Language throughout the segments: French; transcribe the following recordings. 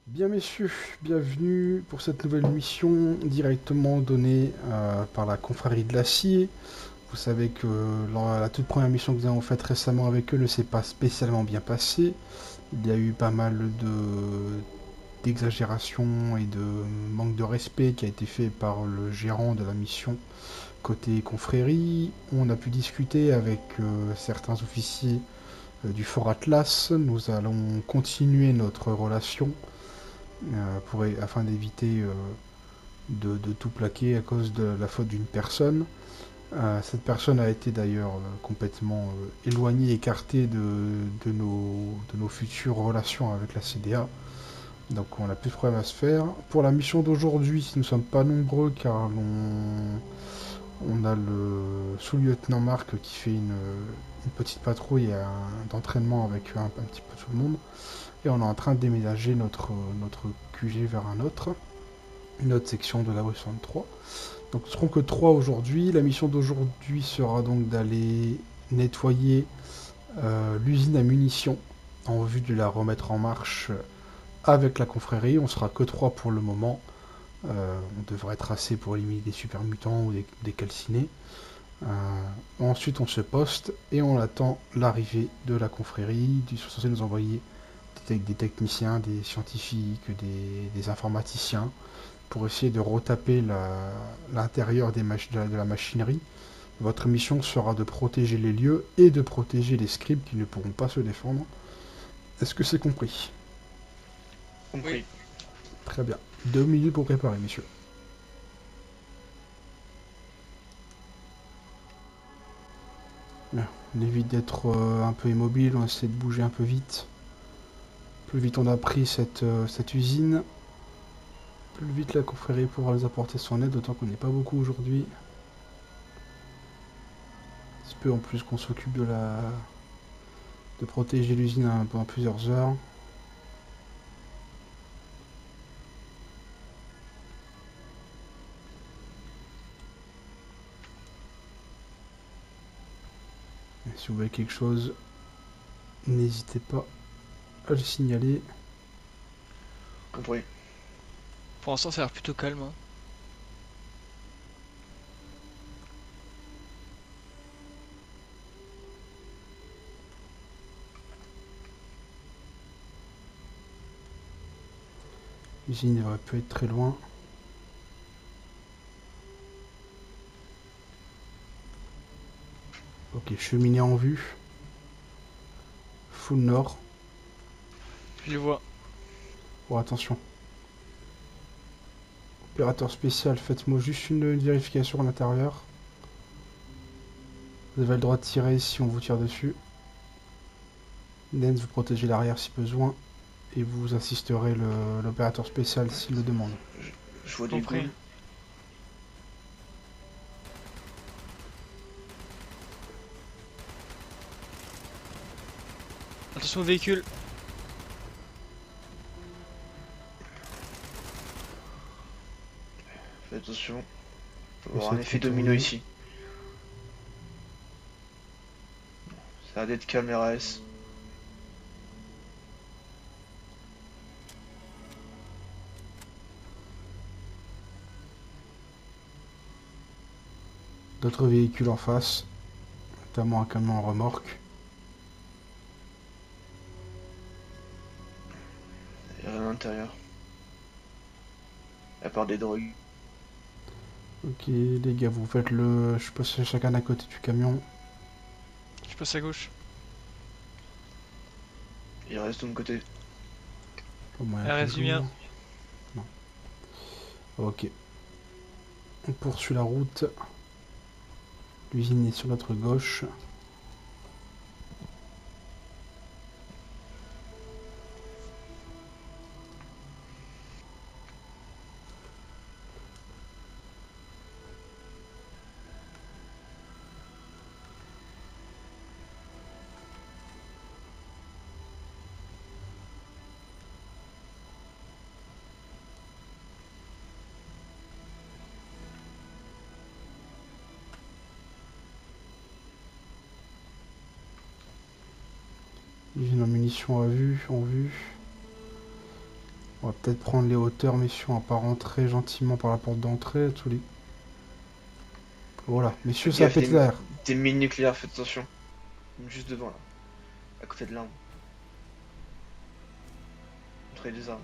Bien messieurs, bienvenue pour cette nouvelle mission directement donnée par la confrérie de l'Acier. Vous savez que la toute première mission que nous avons faite récemment avec eux ne s'est pas spécialement bien passée. Il y a eu pas mal d'exagération et de manque de respect qui a été fait par le gérant de la mission côté confrérie. On a pu discuter avec certains officiers du Fort Atlas. Nous allons continuer notre relation afin d'éviter de tout plaquer à cause de la faute d'une personne. Cette personne a été d'ailleurs complètement éloignée, écartée de nos futures relations avec la CDA. Donc on n'a plus de problème à se faire. Pour la mission d'aujourd'hui, nous ne sommes pas nombreux car on a le sous-lieutenant Marc qui fait une petite patrouille d'entraînement avec un petit peu tout le monde. Et on est en train de déménager notre QG vers une autre section de la rue 63. Donc nous ne serons que 3 aujourd'hui. La mission d'aujourd'hui sera donc d'aller nettoyer l'usine à munitions en vue de la remettre en marche avec la confrérie. On sera que 3 pour le moment. On devrait être assez pour éliminer des super mutants ou des calcinés. Ensuite on se poste et on attend l'arrivée de la confrérie. Ils sont censés nous envoyer des techniciens, des scientifiques, des informaticiens pour essayer de retaper l'intérieur de la machinerie. Votre mission sera de protéger les lieux et de protéger les scribes qui ne pourront pas se défendre. Est-ce que c'est compris? Oui. Compris. Très bien. 2 minutes pour préparer, messieurs. Bien. On évite d'être un peu immobile, on essaie de bouger un peu vite. Plus vite on a pris cette usine, plus vite la confrérie pourra nous apporter son aide, d'autant qu'on n'est pas beaucoup aujourd'hui. Il se peut en plus qu'on s'occupe de protéger l'usine pendant plusieurs heures. Et si vous voyez quelque chose, n'hésitez pas à le signaler. Compris. Pour l'instant, ça a l'air plutôt calme, hein. L'usine ne devrait plus être très loin. Ok, cheminée en vue. Full nord. Je les vois. Bon, attention. Opérateur spécial, faites-moi juste une vérification à l'intérieur. Vous avez le droit de tirer si on vous tire dessus. Nens, vous protégez l'arrière si besoin. Et vous assisterez l'opérateur spécial s'il le demande. Je vois des Compris. ghouls. Attention au véhicule. Fais attention. Il va y avoir Essayez un de effet domino contourner. ici. Ça a d'être calme RAS. D'autres véhicules en face, notamment un camion en remorque. Il y a rien à l'intérieur. À part des drogues. Ok, les gars, vous faites le. Je passe chacun à côté du camion. Je passe à gauche. Il reste de mon côté. Au moins, Elle que reste du mien. j'ouvre. Non. Ok. On poursuit la route. L'usine est sur notre gauche. Usine en munitions en vue. On va peut-être prendre les hauteurs, messieurs, on va pas rentrer gentiment par la porte d'entrée. Tous les... Voilà, messieurs, Faites ça a gaffe, pété derrière. des mines nucléaires, faites attention. Juste devant là. À côté de l'arme. Montrez des armes.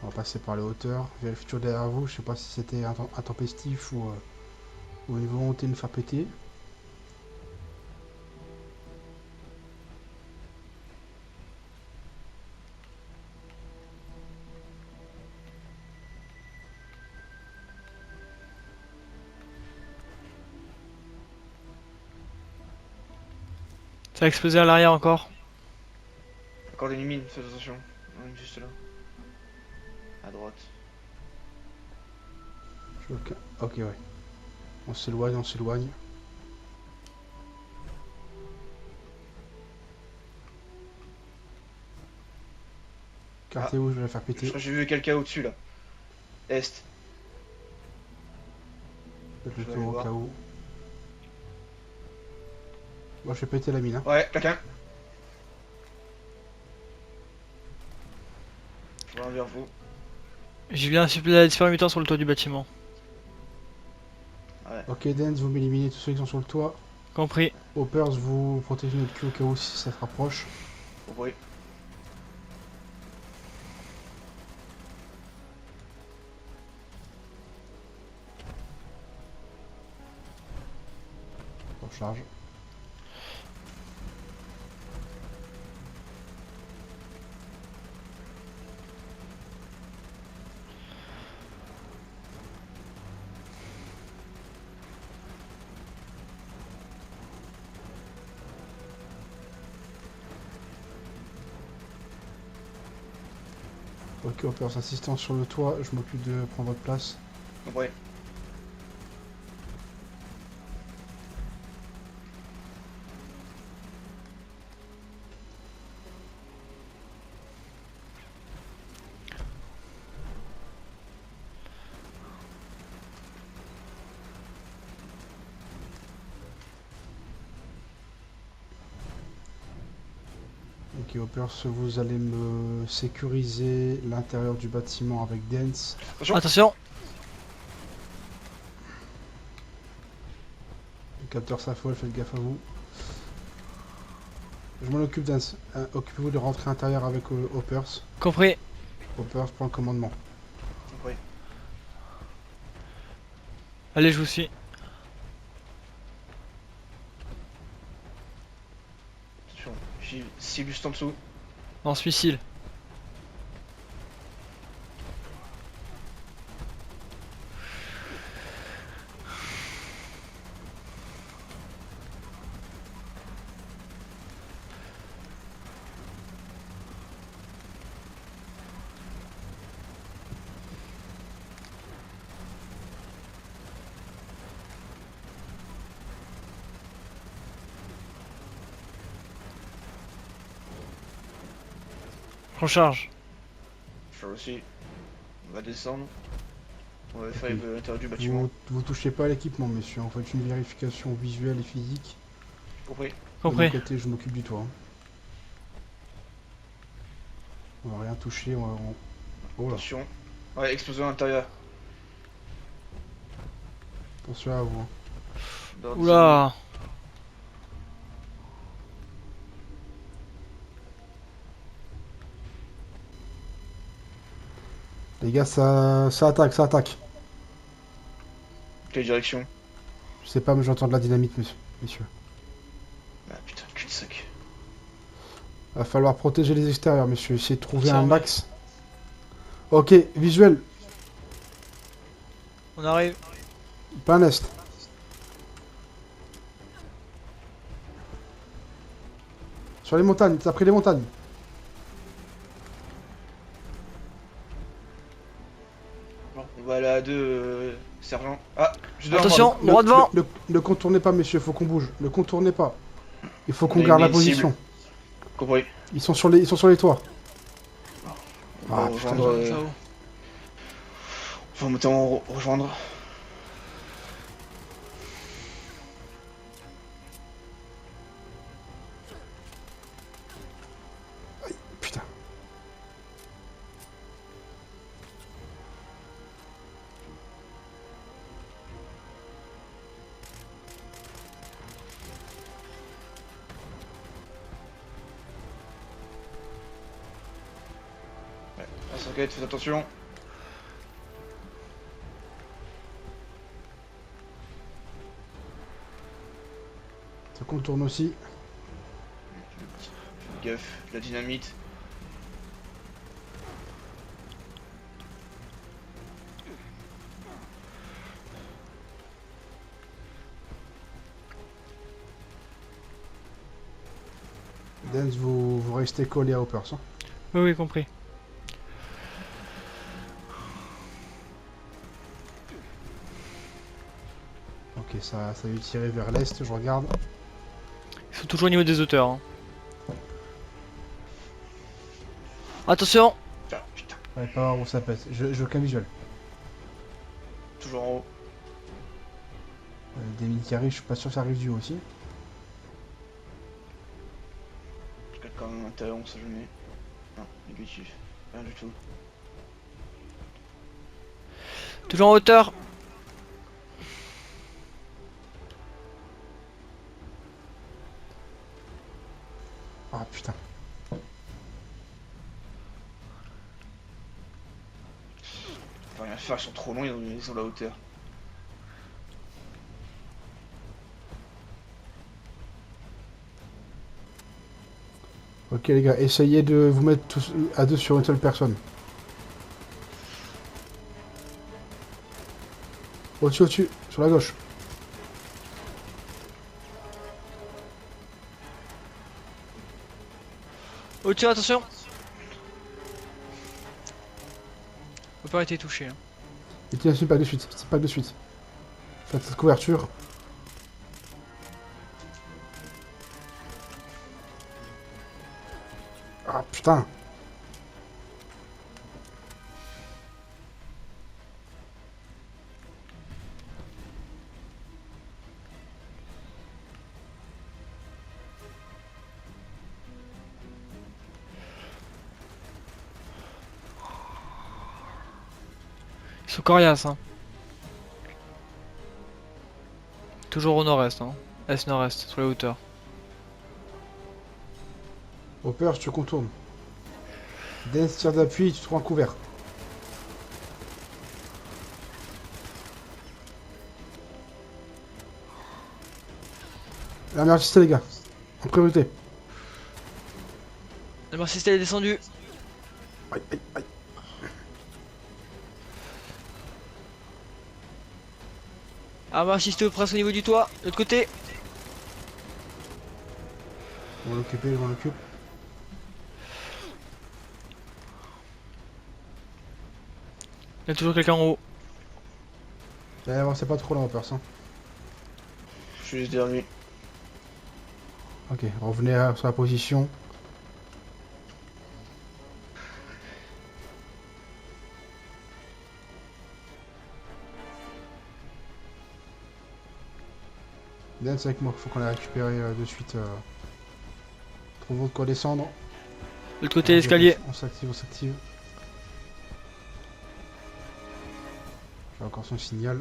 On va passer par les hauteurs. Vérifie toujours derrière vous. Je sais pas si c'était intempestif ou une volonté de nous faire péter. Ça a explosé à l'arrière encore. Encore des mines, faites attention. Juste là. À droite. Ok, ok, ouais. On s'éloigne, on s'éloigne. Cartez-vous, je vais la faire Je péter. crois que j'ai vu quelqu'un au-dessus là. Est. Faites le Je vais tour aller au voir. cas où. Moi, je vais péter la mine. Hein. Ouais, quelqu'un. Je reviens vers vous. J'ai vu un super mutant sur le toit du bâtiment. Ouais. Ok, Dance, vous m'éliminez tous ceux qui sont sur le toit. Compris. Hoppers, vous protégez notre cul au cas où si ça se rapproche. Au bruit. On charge. Ok, Hoppers, assistance sur le toit. Je m'occupe de prendre votre place. Au bruit. Ok, Hoppers, vous allez me sécuriser l'intérieur du bâtiment avec Dance. Attention. Attention. Le capteur s'affole, faites gaffe à vous. Je m'en occupe, Dance. Occupez-vous de rentrer à l'intérieur avec Hoppers. Compris. Hoppers prend le commandement. Au bruit. Allez, je vous suis. Attention. J'ai cible juste en dessous. Lance-missile. Recharge. Je fais aussi. On va descendre. On va faire Ok. l'intérieur du bâtiment. Vous touchez pas à l'équipement, messieurs. En fait, une vérification visuelle et physique. Compris. De mon Compris. côté, je m'occupe du toit. Hein. On va rien toucher. Oh là, Attention. Ouais, explosion à l'intérieur. attention à vous. Hein. Dans des Oula. Les gars, ça attaque, ça attaque. Quelle direction? Je sais pas, mais j'entends de la dynamite, messieurs. Ah putain, cul-de-sac. Va falloir protéger les extérieurs, messieurs. Essayez de trouver Ça un va. max. Ok, visuel. On arrive. Plein est. Sur les montagnes, t'as pris les montagnes. Bon, on va aller à deux, sergent. Ah, je dois Attention. Ne- Droit devant. Ne contournez pas, messieurs, faut qu'on bouge. Ne contournez pas. Il faut qu'on On a garde la une cible. position. Compris. Ils sont sur les toits. On va Ah, rejoindre. Ça va. On va monter en rejoindre. T'inquiète, fais attention. Ça contourne aussi. Fais gaffe, la dynamite. Dance, vous restez collé à Hoppers. Hein. Oui, oui, compris. Ok, ça a dû tirer vers l'est, je regarde. Ils sont toujours au niveau des hauteurs. Hein. Attention! Ah, putain, Ouais, pas voir où ça pète. Je veux qu'un visuel. toujours en haut. Des mines qui arrivent, je suis pas sûr que ça arrive du haut aussi. Je garde quand même un talon, ça jamais. Non, négatif. Rien du tout. Toujours en hauteur! Ah putain. Faut rien faire, ils sont trop longs, ils ont la hauteur. Ok les gars, essayez de vous mettre tous à deux sur une seule personne. Au-dessus, au-dessus, sur la gauche. Au-dessus, attention! Faut pas été touché. Hein. Et tiens, c'est pas de suite, c'est pas de suite. Faites cette couverture. Ah putain. Ils sont coriaces. Hein. Toujours au nord-est. Hein. Est-nord-est, sur les hauteurs. Hoppers, tu contournes. Dance tire d'appui, tu trouves un couvert. La merde, c'est les gars. En priorité. La Marciste elle est descendue. Aïe, aïe, aïe. Ah, Marciste presque au niveau du toit. De l'autre côté. On va l'occuper, je m'en occupe. Il y a toujours quelqu'un en haut. Avancez pas trop là, Hoppers. Hein. Je suis juste derrière lui. Ok, revenez sur la position. Dance avec moi, faut qu'on la récupère de suite. Trouvons de quoi descendre. De l'autre côté, l'escalier. On s'active, on s'active. J'ai encore son signal.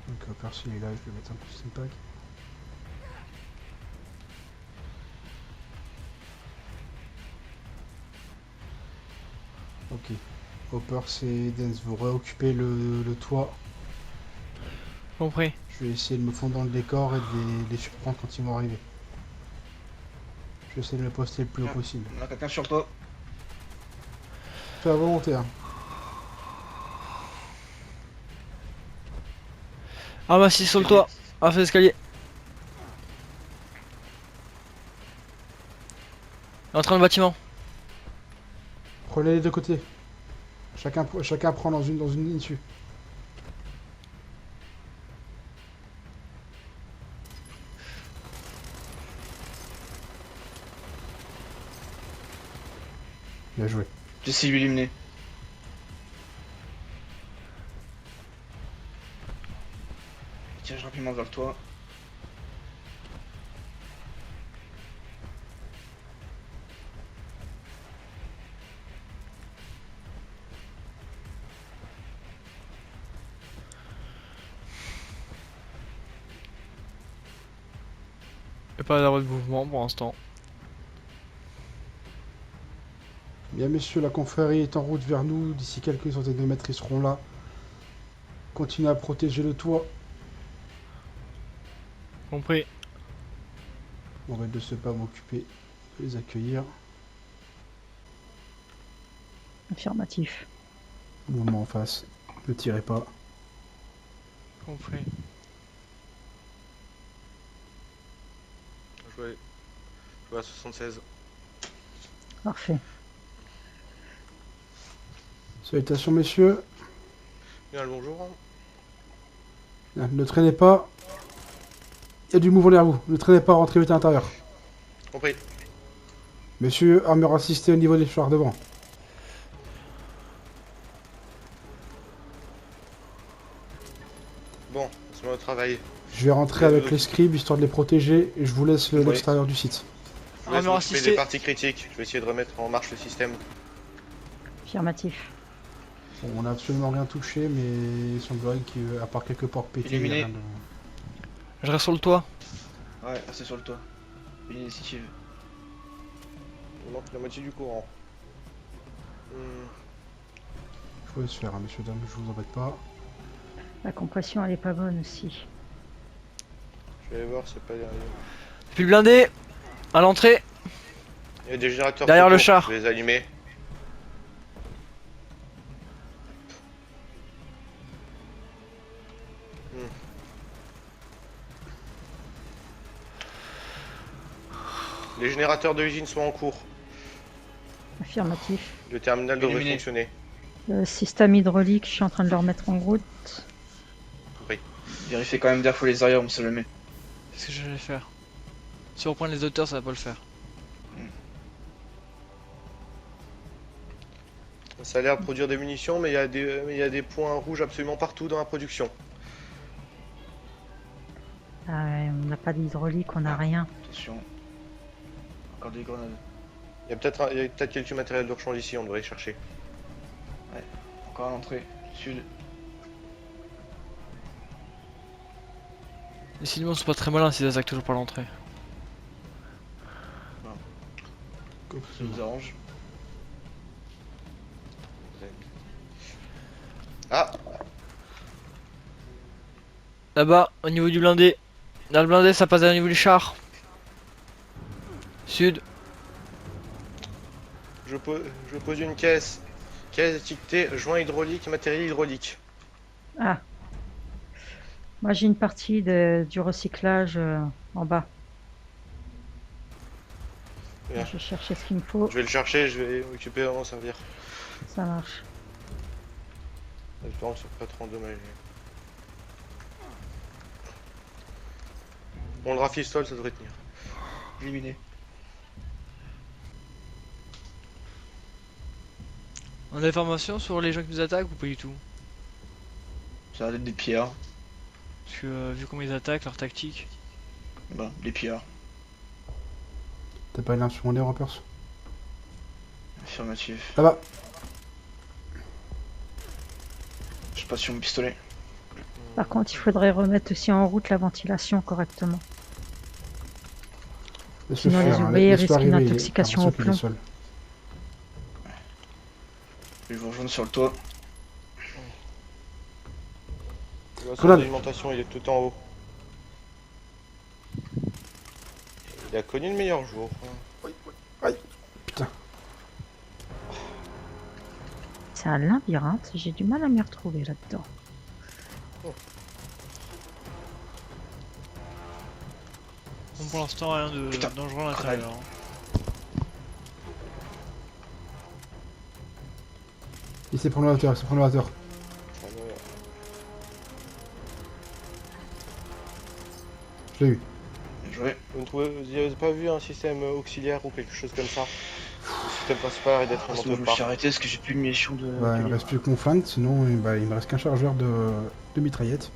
Donc Hoppers il est là, je vais mettre un coup de steampack. Ok. Hoppers et Dance, vous réoccupez le toit. Compris. Je vais essayer de me fondre dans le décor et de les surprendre quand ils vont arriver. Je vais essayer de me poster le plus haut possible. On a quelqu'un sur toi. Fais à volonté, hein. Ah, Marciste sur le toit. Ah, fait l'escalier. Entrée dans le bâtiment. Prenez les deux côtés. Chacun prend dans une ligne dessus. Bien joué. J'essaie de l'éliminer. Tirage rapidement vers toi. Et pas d'arrêt de mouvement pour l'instant. Bien messieurs, la confrérie est en route vers nous. D'ici quelques centaines de mètres, ils seront là. Continuez à protéger le toit. Compris. On va de ce pas m'occuper de les accueillir. Affirmatif. Mouvement en face. Ne tirez pas. Compris. Je vois à 76. Parfait. Salutations messieurs. Bien le bonjour. Ne traînez pas. Il y a du mouvement derrière vous. Ne traînez pas, rentrez vite à l'intérieur. Compris. Messieurs, armure assistée au niveau des chars devant. Bon, on se met au travail. Je vais rentrer avec les scribes histoire de les protéger et je vous laisse Oui. l'extérieur du site. Je vous laisse Armure m'occuper assistée. des parties critiques. Je vais essayer de remettre en marche le système. Affirmatif. Bon, on n'a absolument rien touché, mais il semblerait qu'à part quelques portes pétées, il y a Éliminé. rien de... Je reste sur le toit. Ouais, c'est sur le toit. L'initiative. Il manque la moitié du courant. Il faut se faire, hein, messieurs, dames, je vous embête pas. La compression elle est pas bonne aussi. Je vais aller voir, c'est pas derrière. Puis le blindé. À l'entrée. Il y a des générateurs Derrière tout le autour, char. Je vais les allumer. Les générateurs de l'usine sont en cours. Affirmatif. Le terminal devrait Éliminé. fonctionner. Le système hydraulique, je suis en train de le remettre en route. Vérifiez quand même d'air les arrières, on sait jamais. Qu'est-ce que j'allais faire? Si on reprend les hauteurs, ça va pas le faire. Ça a l'air de produire des munitions, mais il y a des points rouges absolument partout dans la production. On n'a pas d'hydraulique, on n'a rien. Attention. Encore des grenades. Il y a peut-être quelques matériels de rechange ici, on devrait y chercher. Encore à l'entrée. Sud. Les Silmons sont pas très malins s'ils attaquent toujours par l'entrée. Ça nous arrange. Ah, Là-bas, au niveau du blindé. Dans le blindé, ça passe au niveau du char. Sud. je pose une caisse. Caisse étiquetée joint hydraulique, matériel hydraulique. Ah. Moi j'ai une partie du recyclage en bas. Bien. Je vais chercher ce qu'il me faut. Je vais le chercher, je vais m'occuper d'en servir. Ça marche. J'espère que c'est pas trop endommagé. Bon, le rafistol, ça devrait tenir. Éliminé. On a des informations sur les gens qui nous attaquent ou pas du tout? Ça a l'air d'être des pierres. Parce que vu comment ils attaquent, leur tactique. Bah, des pierres. T'as pas une arme secondaire en perso? Affirmatif. Là-bas. Je passe sur mon pistolet. Par contre, il faudrait remettre aussi en route la ventilation correctement. Laisse-le Sinon, les faire, hein, ouvriers laisse-le risquent une arriver, intoxication j'ai au l'impression qu'il est plomb. seul. Je vais vous rejoindre sur le toit. Le centre Conan. d'alimentation, il est tout en haut. Il a connu le meilleur jour. Putain. C'est un labyrinthe, j'ai du mal à m'y retrouver là-dedans. Bon, pour l'instant, rien de Putain, dangereux à l'intérieur. hein. Il s'est pris la hauteur, il s'est pris la hauteur. Je l'ai eu. Bien joué. Vous n'avez pas vu un système auxiliaire ou quelque chose comme ça? Le système principal arrête d'être Parce que remonté je au me suis parc. arrêté parce que j'ai plus de munitions de. Bah, il me calibre. reste plus que mon flingue, sinon bah, il me reste qu'un chargeur de mitraillette.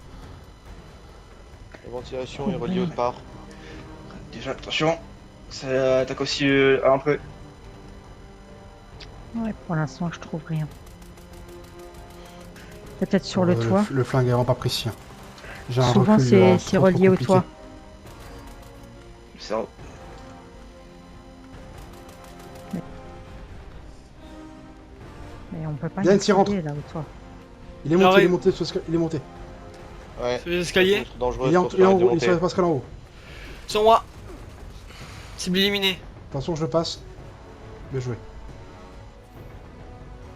La ventilation est reliée au parc. Déjà, attention. Ça attaque aussi à l'entrée. Ouais, pour l'instant, je trouve rien. Peut-être sur le toit. Le flingue est vraiment pas précis. Hein. J'ai un Souvent, recul, c'est trop relié au compliqué. toit. Ça. Mais on peut pas Yann, s'y rentre. accéder, là où toi. Il est monté, il est J'arrive. monté, il est monté. Ouais. Sur les escaliers. C'est dangereux, Il est en, faut il est en arrêter de haut, il est sur monter. la passerelle en haut. Sur moi. Cible éliminée. Attention, je passe. Bien joué.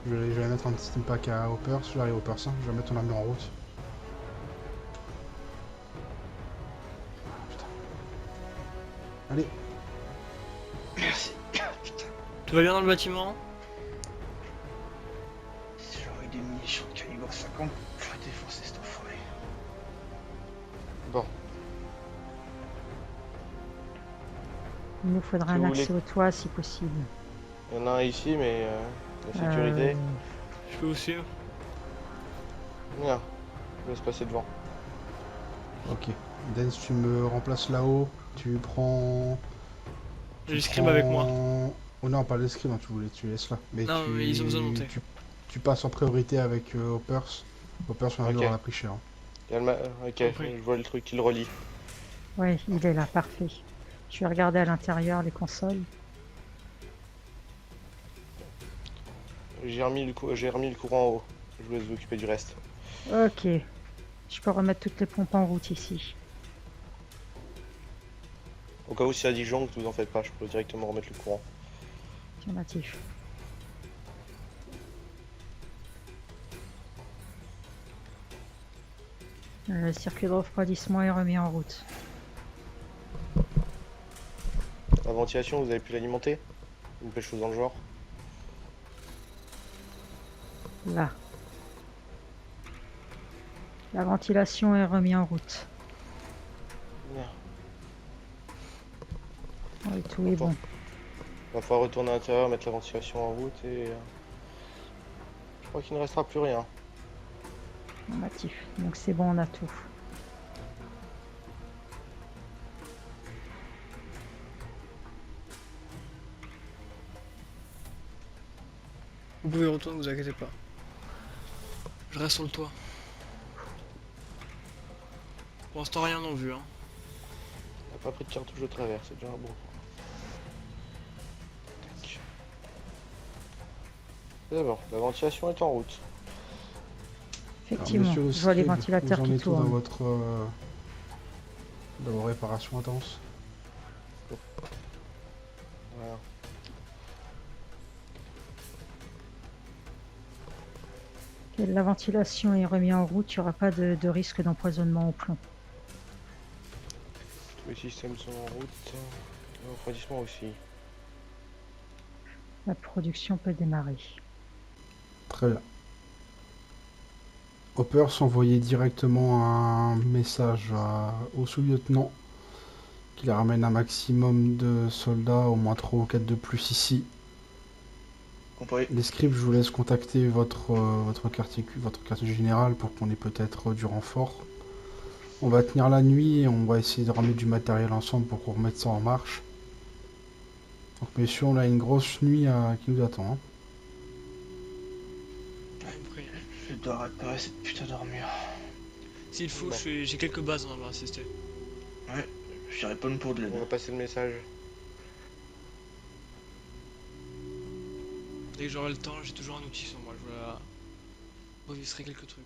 Je vais mettre un petit impact à Hopper. Si j'arrive Hopper, ça, je vais mettre ton armure en route. Putain. Allez. Merci. Putain. Tout va bien dans le bâtiment? Si j'aurais eu des munitions de calibre 50, j'aurais défoncé cette enfoiré. Bon, Il nous faudra Si un vous accès voulez. au toit si possible. il y en a un ici, mais la sécurité. Je peux vous suivre. Viens, je laisse passer devant. Ok. Dance, tu me remplaces là-haut. Tu prends. J'ai l'escrime avec moi. Oh non, pas l'escrime, hein, tu laisses là. Mais Non, mais ils ont besoin de monter. Tu passes en priorité avec Hoppers. Hoppers, on a Ok. on l'a pris cher. Hein. Il y a le ok, Compris. je vois le truc qui le relie. Oui, il est là, parfait. Je vais regarder à l'intérieur les consoles. J'ai remis le courant en haut. Je vous laisse vous occuper du reste. Ok. Je peux remettre toutes les pompes en route ici. Au cas où si ça disjoncte, vous en faites pas, je peux directement remettre le courant. Affirmatif. Le circuit de refroidissement est remis en route. La ventilation, vous avez pu l'alimenter? Ou quelque chose dans le genre? Là. La ventilation est remise en route. Bien. Oui, tout est bon. Va falloir retourner à l'intérieur, mettre la ventilation en route et... je crois qu'il ne restera plus rien. Affirmatif. Donc c'est bon, on a tout. Vous pouvez retourner, vous inquiétez pas. Je reste sur le toit. Pour l'instant, rien non vu. Hein. On n'a pas pris de cartouche de travers, c'est déjà bon. Tac. C'est bon, la ventilation est en route. Effectivement, Monsieur je vois les Scribe, ventilateurs vous en qui êtes où dans tournent. dans vos réparations intenses? Voilà. Et la ventilation est remise en route, il n'y aura pas de risque d'empoisonnement au plomb. Tous les systèmes sont en route. Le refroidissement aussi. La production peut démarrer. Très bien. Hoppers envoyait directement un message au sous-lieutenant qu'il ramène un maximum de soldats, au moins 3 ou 4 de plus ici. Compris. Les scripts, je vous laisse contacter votre quartier général pour qu'on ait peut-être du renfort. On va tenir la nuit et on va essayer de ramener du matériel ensemble pour qu'on remette ça en marche. Donc messieurs, on a une grosse nuit qui nous attend. Hein. Compris. Je dois réparer cette putain d'armure. S'il faut, Bon. j'ai quelques bases dans la assister. Ouais, je dirais pas pour de l'aide. On va passer le message. Dès que j'aurai le temps, j'ai toujours un outil sur moi. Je vais enregistrer quelques trucs.